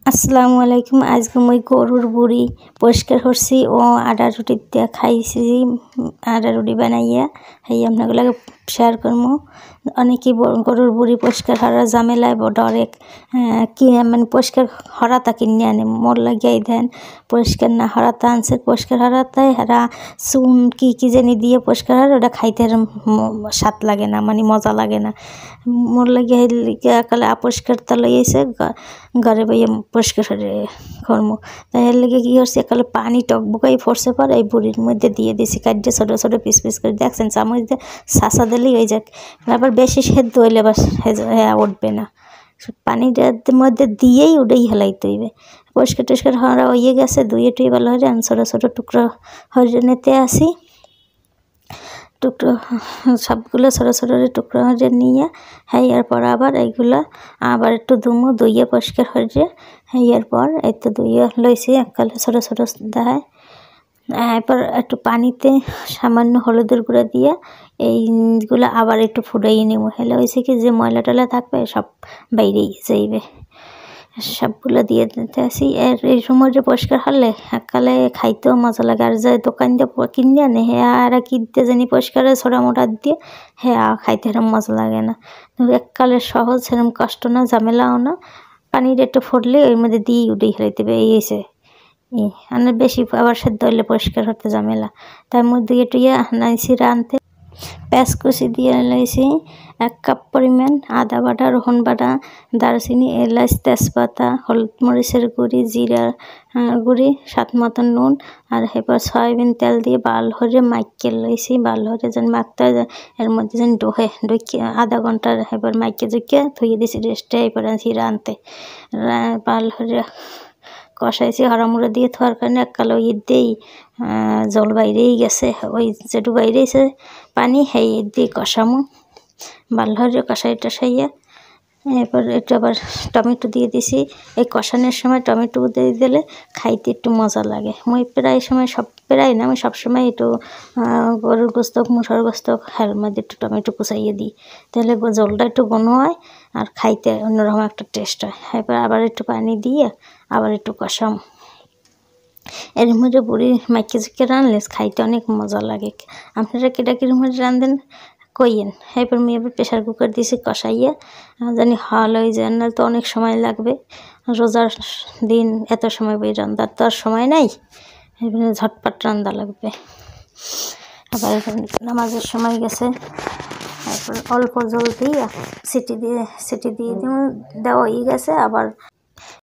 আসসালামু আলাইকুম। আজকে মই গরুর বুড়ি পরিষ্কার করছি ও আটা রুটি দিয়ে খাইছি। আটা রুটি বানাইয়া এই আপনাকে লাগে শেয়ার করবো। অনেকেই গরুর বুড়ি পরিষ্কার করার ঝামেলায় ডরে কি মানে পরিষ্কার হরাতা কিনে আনে মোর লাগিয়াই দেন পরিষ্কার না হরাতা আনছে পরিষ্কার হরাতায় হারা চুন কি জানি দিয়ে পরিষ্কার হার ওটা খাইতে স্বাদ লাগে না, মানে মজা লাগে না। মোর লাগিয়া কালে অপরিষ্কার তা লইয়েছে ঘরে বইয়ে পরিষ্কার করবো। তাই এর লেগে কী করছি, একালে পানি টকবকাই ফোরসে পর এই বুড়ির মধ্যে দিয়ে দিয়েছি, কাটিয়ে ছোটো ছোটো পিস পিস করে দেখছেন চামচ দিয়ে শাসা দিলেই হয়ে যাক। আবার বেশি সেদ্ধ হইলে আবার উঠবে না, পানিটার মধ্যে দিয়েই উঠেই হেলাইতে হইবে। পরিষ্কার টরিষ্কার হওয়া হয়ে গেছে, ধুয়ে টুয়ে ভালো হয়ে আমি ছোটো ছোটো টুকরো হয়ে নিতে আসি। টুকরো সবগুলো ছোটো ছোটো টুকরো হয়ে নিয়ে এরপর আবার এইগুলো আবার একটু ধুইয়ে পরিষ্কার হয়ে এরপর এই তো ধুইয়ে লইছি এককালে ছোটো ছোটো দেখায়। এরপর একটু পানিতে সামান্য হলুদের গুঁড়া দিয়ে এইগুলো আবার একটু ফুটাইয়ে নেব। হেলে হয়েছে কি যে ময়লা টয়লা থাকবে সব বাইরেই যাইবে। সবগুলো দিয়ে দিতে আসি। এই সময় যে পরিষ্কার হলে এককালে খাইতেও মজা লাগে। আর যে দোকান দিয়ে কিনে আনে আর কিনতে জানি পরিষ্কার ছোটা মোটা দিয়ে খাইতে সেরকম মজা লাগে না। এককালে সহজ, সেরকম কষ্ট না, ঝামেলাও না। পানির একটু ফুটলে ওর মধ্যে দিয়ে উঠেই খেলাইতে হবে। এই এসে আর বেশি আবার সেদ্ধ হইলে পরিষ্কার করতে ঝামেলা। তার মধ্যে একটু নাইছি রানতে পেঁয়াজ কুচি দিয়ে লাইছি 1 কাপ পরিমাণ, আদা বাটা, রসুন বাটা, দারচিনি, এলাচ, তেজপাতা, হলুদ মরিচের গুঁড়ি, জিরা গুঁড়ি, স্বাদ মতন নুন। আর এরপর সয়াবিন তেল দিয়ে ভালো করে মাখিয়ে লইছি। ভালো করে যেন মাখতে হয়, এর মধ্যে যেন ঢুকে আধা ঘন্টা এবার মাখিয়ে ঝুঁকিয়ে ধুয়ে দিয়েছি রেস্টে। এরপর আনছি রানতে ভালো করে কষাইছি। হরামুড়ো দিয়ে থোয়ার কারণে এককালে দিয়েই জল বাইরেই গেছে, ওই যেটু বাইরেছে পানি দিয়ে কষামো ভালো করে কষাই টসাইয়া। এরপর একটু আবার টমেটো দিয়ে দিছি। এই কষানোর সময় টমেটো দিয়ে দিলে খাইতে একটু মজা লাগে। মই প্রায় সময় প্রায় না, আমি সবসময় একটু গরুর গোস্ত মুসুর গোস্ত এর মধ্যে একটু টমেটো কুচাইয়ে দিই, তাহলে জলটা একটু ঘন হয় আর খাইতে অন্যরকম একটা টেস্ট হয়। এরপর আবার একটু পানি দিয়ে আবার একটু কষাম। এর মধ্যে বুড়ি মাইকে ঝুঁকে রানলে খাইতে অনেক মজা লাগে। আপনারা কিরকম রাঁধেন কইয়েন। এরপর আমি এবার প্রেশার কুকার দিয়েছি কষাইয়া জানি হল হয়ে যায়, না তো অনেক সময় লাগবে। রোজার দিন এত সময় বই রান্নার তো আর সময় নাই, এবার ঝটপট রান্না লাগবে। আবার নামাজের সময় গেছে, তারপর অল্প জল দিয়ে সিটি দিয়ে দেওয়া হয়ে গেছে। আবার